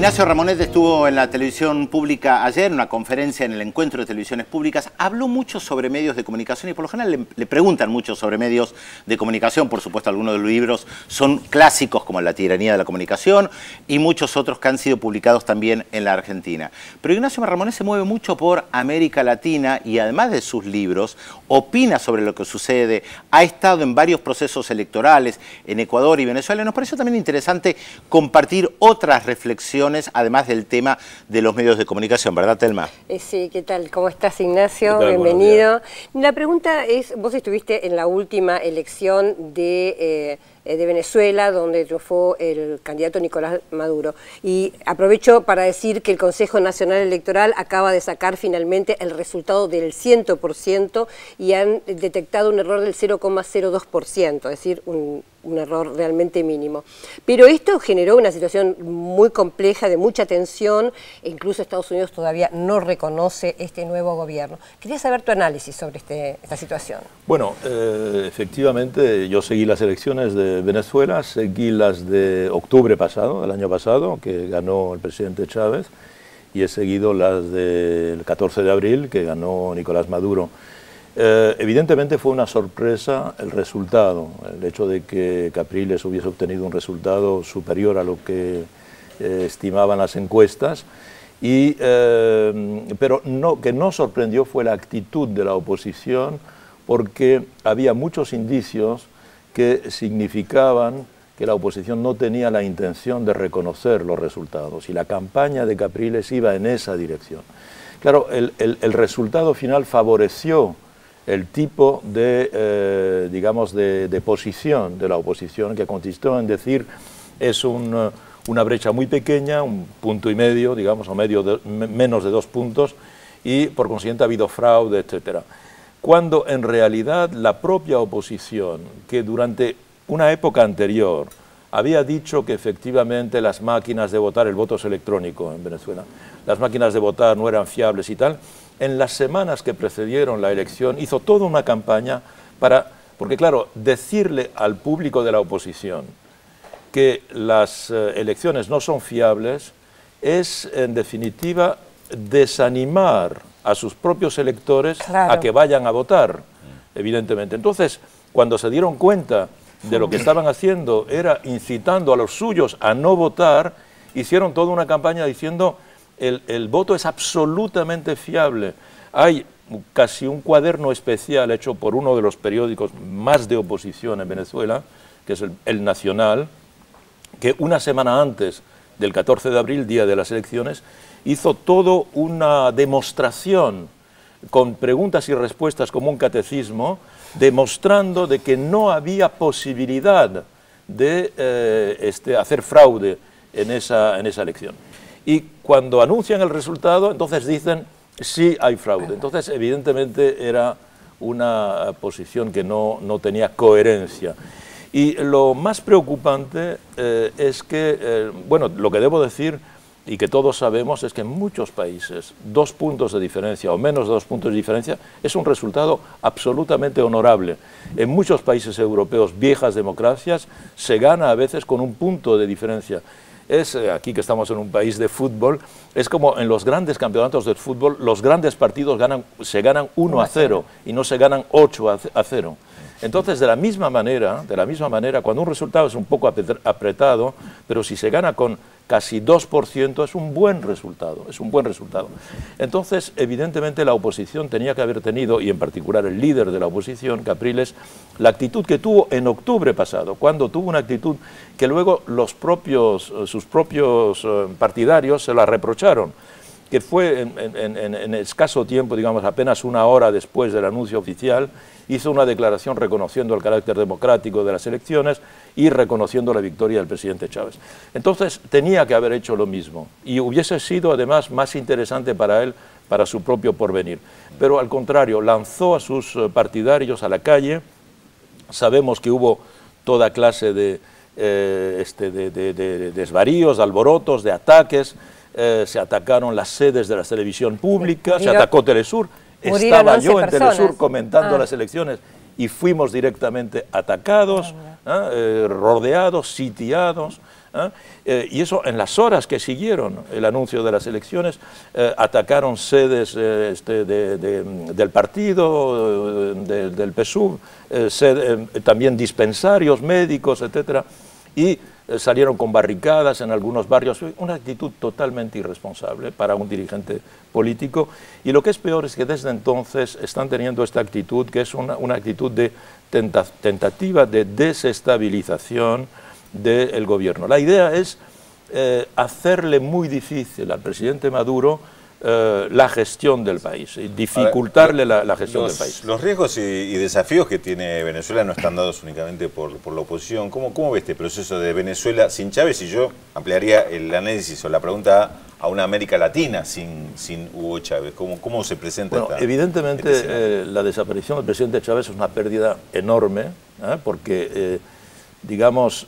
Ignacio Ramonet estuvo en la televisión pública ayer, en una conferencia en el Encuentro de Televisiones Públicas. Habló mucho sobre medios de comunicación y por lo general le preguntan mucho sobre medios de comunicación. Por supuesto, algunos de los libros son clásicos como La tiranía de la comunicación y muchos otros que han sido publicados también en la Argentina. Pero Ignacio Ramonet se mueve mucho por América Latina y además de sus libros, opina sobre lo que sucede. Ha estado en varios procesos electorales en Ecuador y Venezuela. Nos pareció también interesante compartir otras reflexiones además del tema de los medios de comunicación, ¿verdad, Telma? Sí, ¿qué tal? ¿Cómo estás, Ignacio? ¿Qué tal? Bienvenido. La pregunta es, vos estuviste en la última elección de Venezuela, donde triunfó el candidato Nicolás Maduro. Y aprovecho para decir que el Consejo Nacional Electoral acaba de sacar finalmente el resultado del 100% y han detectado un error del 0,02%, es decir, un error realmente mínimo. Pero esto generó una situación muy compleja, de mucha tensión, e incluso Estados Unidos todavía no reconoce este nuevo gobierno. Quería saber tu análisis sobre esta situación. Bueno, efectivamente yo seguí las elecciones de Venezuela, seguí las de octubre pasado, del año pasado, que ganó el presidente Chávez, y he seguido las del 14 de abril, que ganó Nicolás Maduro. Evidentemente fue una sorpresa el resultado, el hecho de que Capriles hubiese obtenido un resultado superior a lo que estimaban las encuestas, pero que no sorprendió fue la actitud de la oposición, porque había muchos indicios que significaban que la oposición no tenía la intención de reconocer los resultados, y la campaña de Capriles iba en esa dirección. Claro, el resultado final favoreció el tipo de, digamos, de posición de la oposición, que consistió en decir es una brecha muy pequeña, 1,5 puntos, digamos, o menos de 2 puntos, y por consiguiente ha habido fraude, etcétera. Cuando en realidad la propia oposición, que durante una época anterior había dicho que efectivamente las máquinas de votar, el voto es electrónico en Venezuela, las máquinas de votar no eran fiables y tal, en las semanas que precedieron la elección hizo toda una campaña porque claro, decirle al público de la oposición que las elecciones no son fiables es en definitiva desanimar a sus propios electores a que vayan a votar, evidentemente. Entonces, cuando se dieron cuenta de lo que estaban haciendo era incitando a los suyos a no votar, hicieron toda una campaña diciendo el voto es absolutamente fiable. Hay casi un cuaderno especial hecho por uno de los periódicos más de oposición en Venezuela, que es el Nacional, que una semana antes del 14 de abril, día de las elecciones, hizo toda una demostración con preguntas y respuestas como un catecismo, demostrando de que no había posibilidad de hacer fraude en esa elección. Y cuando anuncian el resultado, entonces dicen sí hay fraude. Entonces, evidentemente, era una posición que no tenía coherencia. Y lo más preocupante es que, bueno, lo que debo decir y que todos sabemos es que en muchos países 2 puntos de diferencia o menos de 2 puntos de diferencia es un resultado absolutamente honorable. En muchos países europeos, viejas democracias, se gana a veces con 1 punto de diferencia. Aquí que estamos en un país de fútbol, es como en los grandes campeonatos de fútbol, los grandes partidos se ganan 1-0 y no se ganan 8-0. Entonces, de la misma manera, cuando un resultado es un poco apretado, pero si se gana con casi 2%, es un buen resultado, Entonces, evidentemente, la oposición tenía que haber tenido, y en particular el líder de la oposición, Capriles, la actitud que tuvo en octubre pasado, cuando tuvo una actitud que luego sus propios partidarios se la reprocharon, que fue en escaso tiempo, digamos apenas 1 hora después del anuncio oficial, hizo una declaración reconociendo el carácter democrático de las elecciones y reconociendo la victoria del presidente Chávez. Entonces tenía que haber hecho lo mismo y hubiese sido además más interesante para él, para su propio porvenir. Pero al contrario, lanzó a sus partidarios a la calle. Sabemos que hubo toda clase de desvaríos, de alborotos, de ataques. Se atacaron las sedes de la televisión pública, se atacó Telesur. Estaba yo en Telesur comentando las elecciones y fuimos directamente atacados, rodeados, sitiados. Y eso en las horas que siguieron el anuncio de las elecciones, atacaron sedes del partido, del PSUV, también dispensarios médicos, etcétera, y salieron con barricadas en algunos barrios, una actitud totalmente irresponsable para un dirigente político, y lo que es peor es que desde entonces están teniendo esta actitud, que es una actitud de tentativa de desestabilización del gobierno. La idea es hacerle muy difícil al presidente Maduro la gestión del país, y dificultarle la gestión del país. Los riesgos y desafíos que tiene Venezuela no están dados únicamente por la oposición. ¿Cómo ve este proceso de Venezuela sin Chávez? Y yo ampliaría el análisis o la pregunta a una América Latina sin Hugo Chávez. ¿Cómo se presenta Bueno, evidentemente la desaparición del presidente Chávez es una pérdida enorme, porque digamos,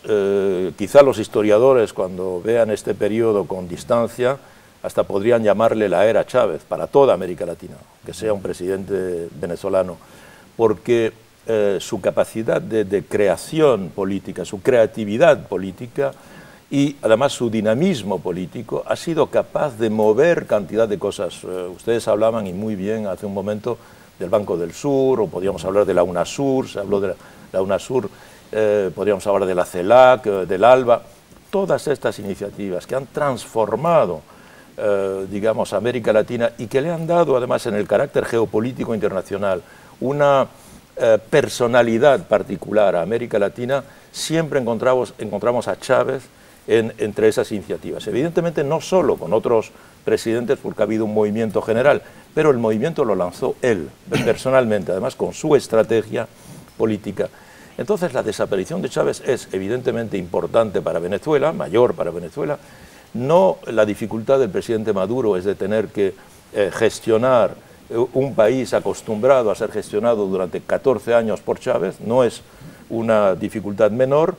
quizá los historiadores cuando vean este periodo con distancia hasta podrían llamarle la era Chávez para toda América Latina, que sea un presidente venezolano, porque su capacidad de creación política, su creatividad política y además su dinamismo político ha sido capaz de mover cantidad de cosas. Ustedes hablaban, y muy bien, hace un momento, del Banco del Sur, o podríamos hablar de la UNASUR, se habló de la UNASUR, podríamos hablar de la CELAC, del ALBA, todas estas iniciativas que han transformado digamos, América Latina y que le han dado además en el carácter geopolítico internacional una personalidad particular a América Latina, siempre encontramos a Chávez entre esas iniciativas. Evidentemente no solo con otros presidentes, porque ha habido un movimiento general, pero el movimiento lo lanzó él, personalmente, además con su estrategia política. Entonces la desaparición de Chávez es evidentemente importante para Venezuela, mayor para Venezuela. No la dificultad del presidente Maduro es de tener que gestionar un país acostumbrado a ser gestionado durante 14 años por Chávez, no es una dificultad menor.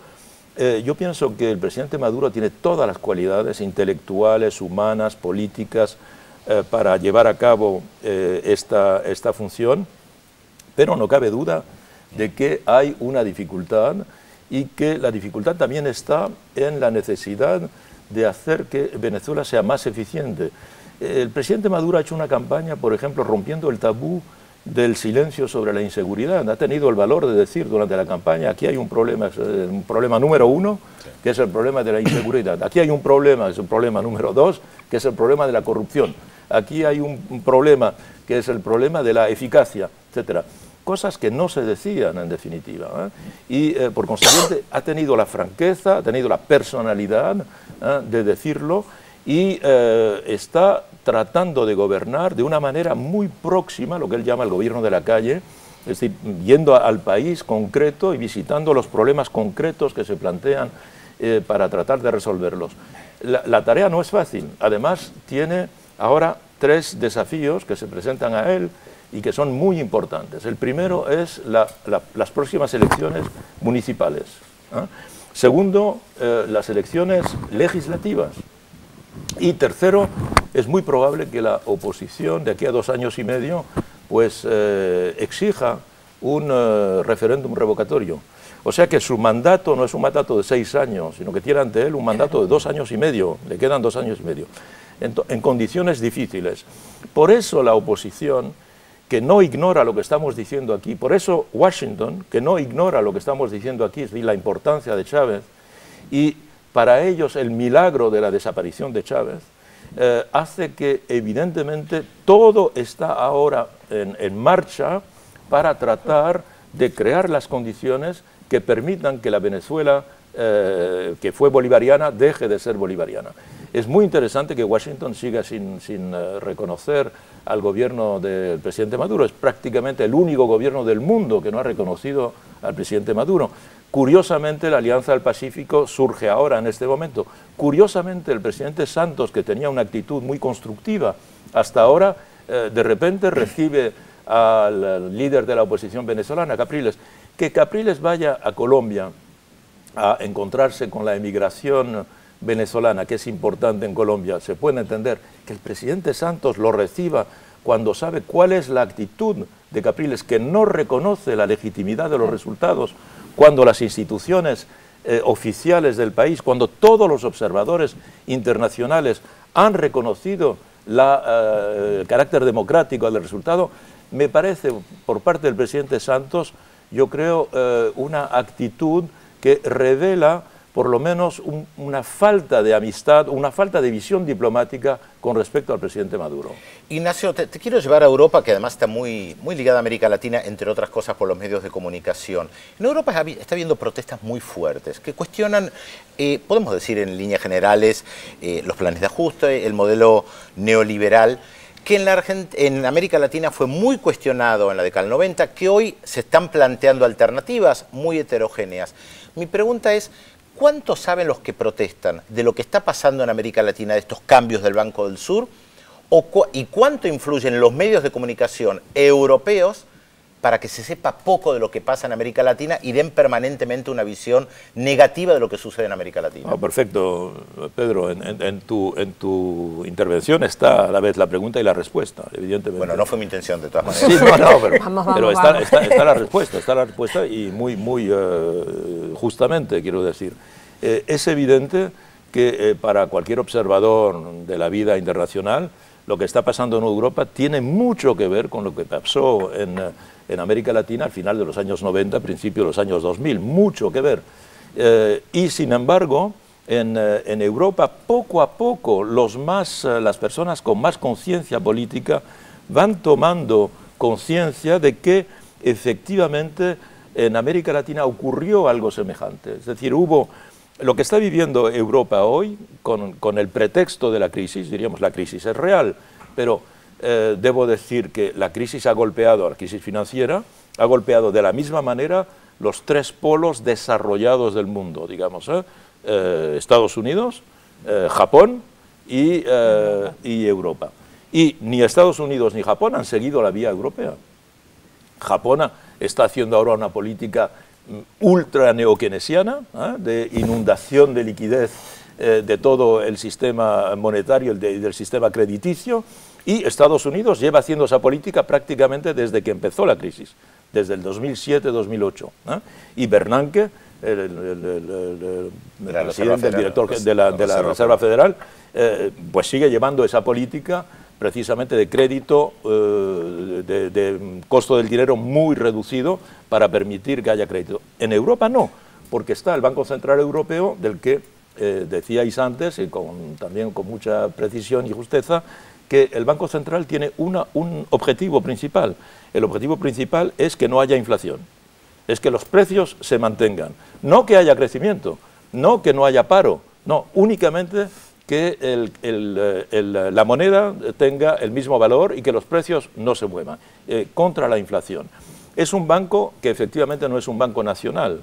Yo pienso que el presidente Maduro tiene todas las cualidades intelectuales, humanas, políticas, para llevar a cabo esta función, pero no cabe duda de que hay una dificultad y que la dificultad también está en la necesidad de hacer que Venezuela sea más eficiente. El presidente Maduro ha hecho una campaña, por ejemplo, rompiendo el tabú del silencio sobre la inseguridad. Ha tenido el valor de decir durante la campaña, aquí hay un problema número 1, que es el problema de la inseguridad. Aquí hay un problema, que es el problema número 2, que es el problema de la corrupción. Aquí hay un problema, que es el problema de la eficacia, etcétera. Cosas que no se decían en definitiva. Y por consiguiente ha tenido la franqueza, ha tenido la personalidad de decirlo, y está tratando de gobernar de una manera muy próxima a lo que él llama el gobierno de la calle, es decir, yendo al país concreto y visitando los problemas concretos que se plantean para tratar de resolverlos. La tarea no es fácil, además tiene ahora 3 desafíos que se presentan a él y que son muy importantes. El primero es las próximas elecciones municipales. Segundo, las elecciones legislativas. Y tercero, es muy probable que la oposición de aquí a 2 años y medio pues exija un referéndum revocatorio. O sea que su mandato no es un mandato de 6 años, sino que tiene ante él un mandato de 2 años y medio. Le quedan 2 años y medio. En condiciones difíciles. Por eso la oposición, que no ignora lo que estamos diciendo aquí, por eso Washington, que no ignora lo que estamos diciendo aquí, es decir, la importancia de Chávez, y para ellos el milagro de la desaparición de Chávez, hace que evidentemente todo está ahora en marcha para tratar de crear las condiciones que permitan que la Venezuela que fue bolivariana deje de ser bolivariana. Es muy interesante que Washington siga sin reconocer al gobierno del presidente Maduro. Es prácticamente el único gobierno del mundo que no ha reconocido al presidente Maduro. Curiosamente, la Alianza del Pacífico surge ahora, en este momento. Curiosamente, el presidente Santos, que tenía una actitud muy constructiva hasta ahora, de repente recibe al líder de la oposición venezolana, Capriles. Que Capriles vaya a Colombia a encontrarse con la emigración venezolana, que es importante en Colombia, se puede entender. Que el presidente Santos lo reciba cuando sabe cuál es la actitud de Capriles, que no reconoce la legitimidad de los resultados, cuando las instituciones oficiales del país, cuando todos los observadores internacionales han reconocido el carácter democrático del resultado, me parece, por parte del presidente Santos, yo creo, una actitud que revela por lo menos una falta de amistad, una falta de visión diplomática con respecto al presidente Maduro. Ignacio, te quiero llevar a Europa, que además está muy ligada a América Latina, entre otras cosas por los medios de comunicación. En Europa está habiendo protestas muy fuertes que cuestionan, podemos decir en líneas generales, los planes de ajuste, el modelo neoliberal, que en América Latina fue muy cuestionado en la década del 90, que hoy se están planteando alternativas muy heterogéneas. Mi pregunta es, ¿cuánto saben los que protestan de lo que está pasando en América Latina, de estos cambios del Banco del Sur? ¿Y cuánto influyen los medios de comunicación europeos para que se sepa poco de lo que pasa en América Latina y den permanentemente una visión negativa de lo que sucede en América Latina? Perfecto, Pedro. En tu intervención está a la vez la pregunta y la respuesta, evidentemente. Bueno, no fue mi intención de todas maneras. Sí, pero está la respuesta y muy justamente, quiero decir. Es evidente que para cualquier observador de la vida internacional, lo que está pasando en Europa tiene mucho que ver con lo que pasó en América Latina al final de los años 90, principio de los años 2000, mucho que ver. Y sin embargo, en Europa, poco a poco, las personas con más conciencia política van tomando conciencia de que efectivamente en América Latina ocurrió algo semejante. Es decir, lo que está viviendo Europa hoy, con el pretexto de la crisis, diríamos la crisis es real, pero debo decir que la crisis la crisis financiera, ha golpeado de la misma manera los tres polos desarrollados del mundo, digamos, Estados Unidos, Japón y Europa. Y ni Estados Unidos ni Japón han seguido la vía europea. Japón está haciendo ahora una política ultra neokeynesiana, de inundación de liquidez de todo el sistema monetario y del sistema crediticio, y Estados Unidos lleva haciendo esa política prácticamente desde que empezó la crisis, desde el 2007-2008. Y Bernanke, el presidente, el director de la Reserva Federal, pues sigue llevando esa política precisamente de crédito, de costo del dinero muy reducido para permitir que haya crédito. En Europa no, porque está el Banco Central Europeo, del que decíais antes, y también con mucha precisión y justeza, que el Banco Central tiene un objetivo principal. El objetivo principal es que no haya inflación, es que los precios se mantengan, no que haya crecimiento, no que no haya paro, no, únicamente que la moneda tenga el mismo valor y que los precios no se muevan, contra la inflación. Es un banco que efectivamente no es un banco nacional,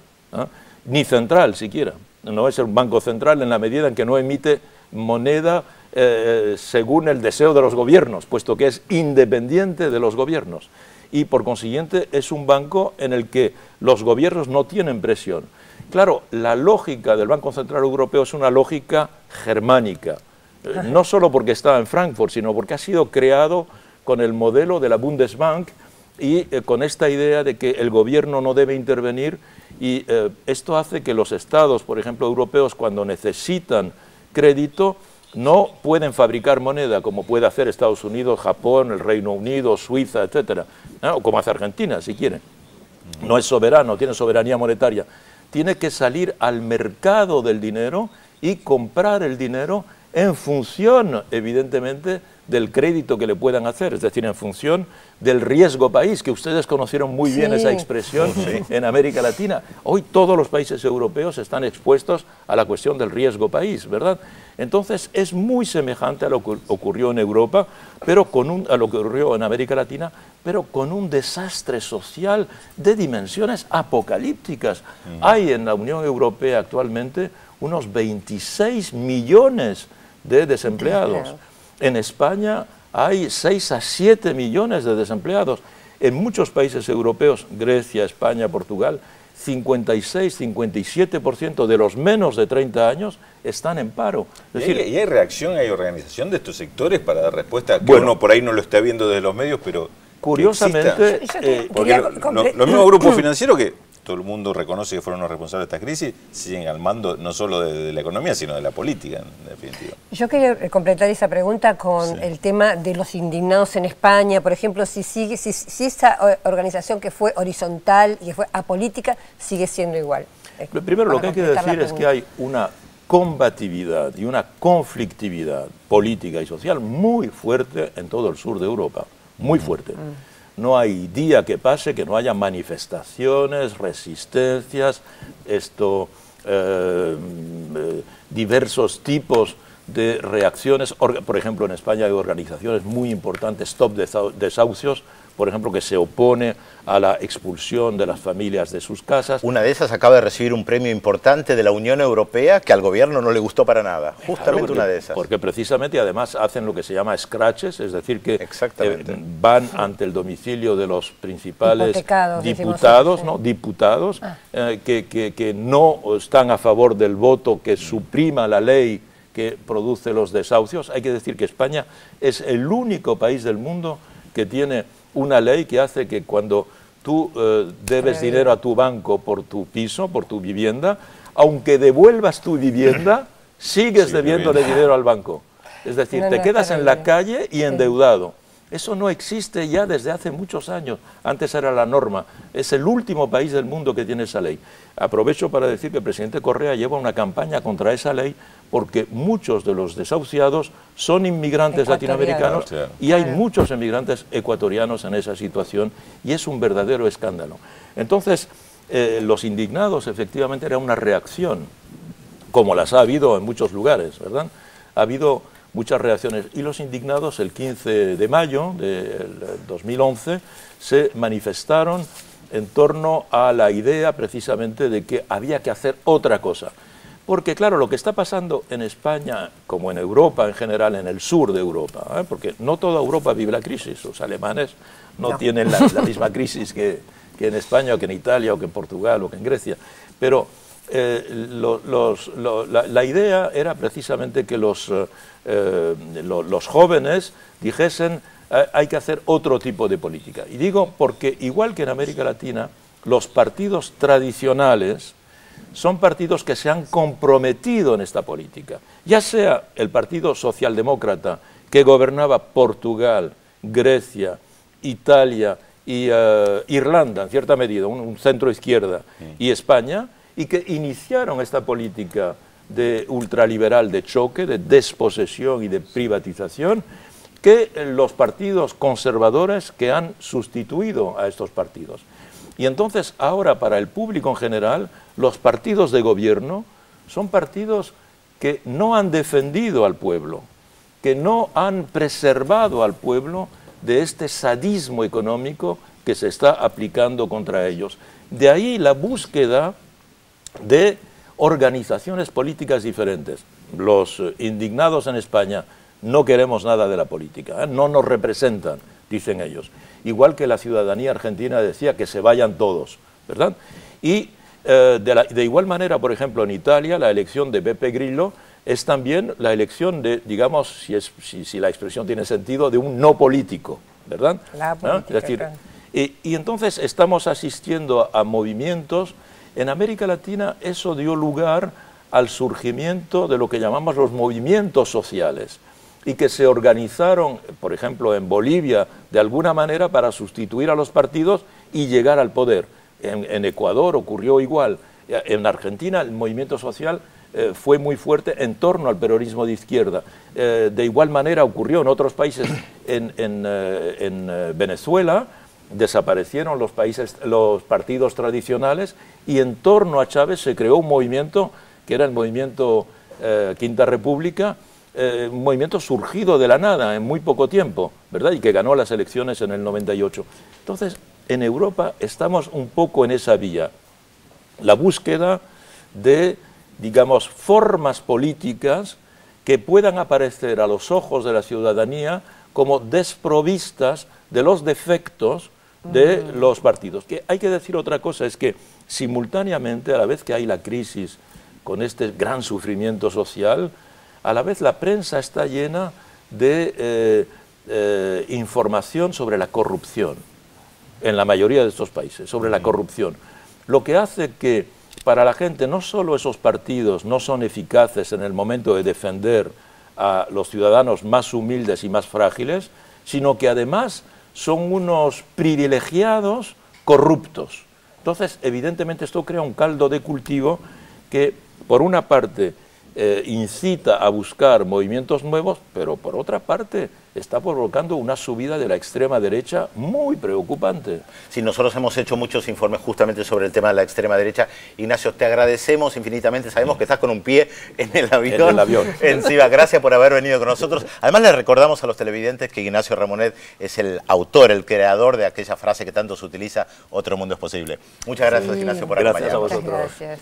ni central siquiera. No es un banco central en la medida en que no emite moneda según el deseo de los gobiernos, puesto que es independiente de los gobiernos. Y por consiguiente es un banco en el que los gobiernos no tienen presión. Claro, la lógica del Banco Central Europeo es una lógica germánica, no solo porque está en Frankfurt, sino porque ha sido creado con el modelo de la Bundesbank y con esta idea de que el gobierno no debe intervenir, y esto hace que los estados, por ejemplo, europeos, cuando necesitan crédito, no pueden fabricar moneda como puede hacer Estados Unidos, Japón, el Reino Unido, Suiza, etcétera, o como hace Argentina, si quieren. No es soberano, tiene soberanía monetaria. Tiene que salir al mercado del dinero y comprar el dinero en función, evidentemente, del crédito que le puedan hacer, es decir, en función del riesgo país, que ustedes conocieron muy bien esa expresión en América Latina. Hoy todos los países europeos están expuestos a la cuestión del riesgo país, ¿verdad? Entonces es muy semejante a lo que ocurrió en Europa, pero a lo que ocurrió en América Latina, pero con un desastre social de dimensiones apocalípticas. Hay en la Unión Europea actualmente unos 26 millones de desempleados. En España hay 6 a 7 millones de desempleados. En muchos países europeos, Grecia, España, Portugal, 56, 57% de los menos de 30 años están en paro. Es decir, ¿Y hay reacción, hay organización de estos sectores para dar respuesta? Que uno por ahí no lo está viendo desde los medios, pero curiosamente, porque los mismos grupos financieros que todo el mundo reconoce que fueron los responsables de esta crisis, siguen al mando no solo de la economía, sino de la política, en definitiva. Yo quería completar esa pregunta con el tema de los indignados en España, por ejemplo, si esa organización que fue horizontal y que fue apolítica sigue siendo igual. Primero lo que hay que decir es que hay una combatividad y una conflictividad política y social muy fuerte en todo el sur de Europa, muy fuerte. No hay día que pase que no haya manifestaciones, resistencias, diversos tipos de reacciones. Por ejemplo, en España hay organizaciones muy importantes, Stop Desahucios, por ejemplo, que se opone a la expulsión de las familias de sus casas. Una de esas acaba de recibir un premio importante de la Unión Europea que al gobierno no le gustó para nada, justamente una de esas. Porque precisamente además hacen lo que se llama scratches, es decir, que van ante el domicilio de los principales diputados, que no están a favor del voto que suprima la ley que produce los desahucios. Hay que decir que España es el único país del mundo que tiene una ley que hace que cuando tú debes dinero a tu banco por tu piso, por tu vivienda, aunque devuelvas tu vivienda, sigues debiéndole dinero al banco. Es decir, te quedas en la calle y endeudado. Eso no existe ya desde hace muchos años. Antes era la norma. Es el último país del mundo que tiene esa ley. Aprovecho para decir que el presidente Correa lleva una campaña contra esa ley porque muchos de los desahuciados son inmigrantes latinoamericanos y hay muchos inmigrantes ecuatorianos en esa situación y es un verdadero escándalo. Entonces, los indignados efectivamente era una reacción, como las ha habido en muchos lugares, ¿verdad? Ha habido muchas reacciones y los indignados el 15 de mayo del 2011 se manifestaron en torno a la idea precisamente de que había que hacer otra cosa. Porque claro, lo que está pasando en España, como en Europa en general, en el sur de Europa, porque no toda Europa vive la crisis, los alemanes no tienen la misma crisis que en España o que en Italia o que en Portugal o que en Grecia, pero la idea era precisamente que los jóvenes dijesen hay que hacer otro tipo de política. Y digo porque igual que en América Latina, los partidos tradicionales son partidos que se han comprometido en esta política. Ya sea el Partido Socialdemócrata que gobernaba Portugal, Grecia, Italia y Irlanda, en cierta medida, un centro izquierda, y España, y que iniciaron esta política de ultraliberal de choque, de desposesión y de privatización, que los partidos conservadores que han sustituido a estos partidos. Y entonces ahora para el público en general, los partidos de gobierno son partidos que no han defendido al pueblo, que no han preservado al pueblo de este sadismo económico que se está aplicando contra ellos. De ahí la búsqueda de organizaciones políticas diferentes. Los indignados en España no queremos nada de la política, no nos representan, dicen ellos. Igual que la ciudadanía argentina decía que se vayan todos, ¿verdad? Y de igual manera, por ejemplo, en Italia, la elección de Beppe Grillo es también la elección de, digamos, si la expresión tiene sentido, de un no político, ¿verdad? La política, es decir, y entonces estamos asistiendo a movimientos. En América Latina eso dio lugar al surgimiento de lo que llamamos los movimientos sociales y que se organizaron, por ejemplo, en Bolivia, de alguna manera para sustituir a los partidos y llegar al poder. En Ecuador ocurrió igual. En Argentina el movimiento social fue muy fuerte en torno al peronismo de izquierda. De igual manera ocurrió en otros países. En Venezuela desaparecieron los partidos tradicionales y en torno a Chávez se creó un movimiento que era el movimiento Quinta República, un movimiento surgido de la nada en muy poco tiempo, ¿verdad? Y que ganó las elecciones en el 98. Entonces, en Europa estamos un poco en esa vía, la búsqueda de, digamos, formas políticas que puedan aparecer a los ojos de la ciudadanía como desprovistas de los defectos de los partidos. Que hay que decir otra cosa, es que simultáneamente, a la vez que hay la crisis con este gran sufrimiento social, a la vez la prensa está llena de información sobre la corrupción, en la mayoría de estos países, sobre la corrupción. Lo que hace que para la gente no solo esos partidos no son eficaces en el momento de defender a los ciudadanos más humildes y más frágiles, sino que además son unos privilegiados corruptos. Entonces, evidentemente, esto crea un caldo de cultivo que, por una parte, incita a buscar movimientos nuevos, pero por otra parte está provocando una subida de la extrema derecha muy preocupante. Sí, nosotros hemos hecho muchos informes justamente sobre el tema de la extrema derecha. Ignacio, te agradecemos infinitamente. Sabemos que estás con un pie en el avión. En el avión. Encima, gracias por haber venido con nosotros. Además, le recordamos a los televidentes que Ignacio Ramonet es el autor, el creador de aquella frase que tanto se utiliza: otro mundo es posible. Muchas gracias, Ignacio, por acompañarnos. Gracias a vosotros. Gracias.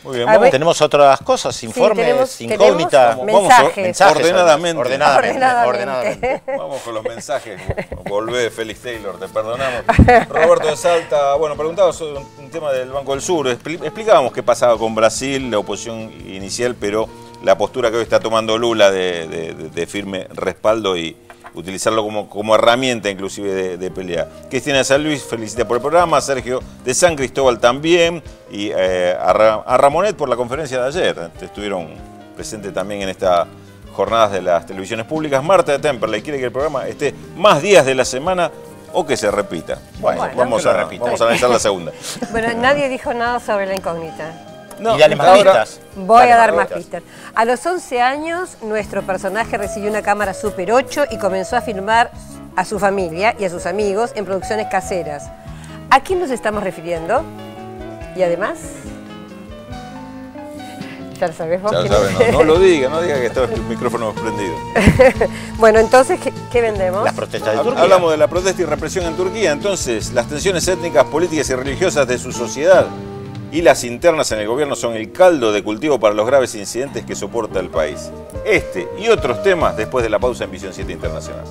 Muy bien, bueno, tenemos otras cosas, informes, incógnitas. Mensajes. Ordenadamente. Vamos con los mensajes. Volvé, Félix Taylor, te perdonamos. Roberto de Salta, bueno, preguntaba sobre un tema del Banco del Sur. Explicábamos qué pasaba con Brasil, la oposición inicial, pero la postura que hoy está tomando Lula de firme respaldo y utilizarlo como herramienta inclusive de pelea. Cristina de San Luis felicita por el programa, Sergio de San Cristóbal también, y a Ramonet por la conferencia de ayer. Estuvieron presentes también en estas jornadas de las televisiones públicas. Marta de Temperley quiere que el programa esté más días de la semana o que se repita. Bueno, vamos a analizar la segunda. Bueno, nadie dijo nada sobre la incógnita. No, y dale más pistas. Voy a dar más pistas. A los 11 años, nuestro personaje recibió una cámara Super 8 y comenzó a filmar a su familia y a sus amigos en producciones caseras. ¿A quién nos estamos refiriendo? Y además... ¿Ya lo sabés vos? Ya lo sabes, no lo diga, no diga que está el micrófono prendido. Bueno, entonces, ¿qué vendemos? Las protestas de Turquía. Hablamos de la protesta y represión en Turquía. Entonces, las tensiones étnicas, políticas y religiosas de su sociedad y las internas en el gobierno son el caldo de cultivo para los graves incidentes que soporta el país. Este y otros temas después de la pausa en Visión 7 Internacional.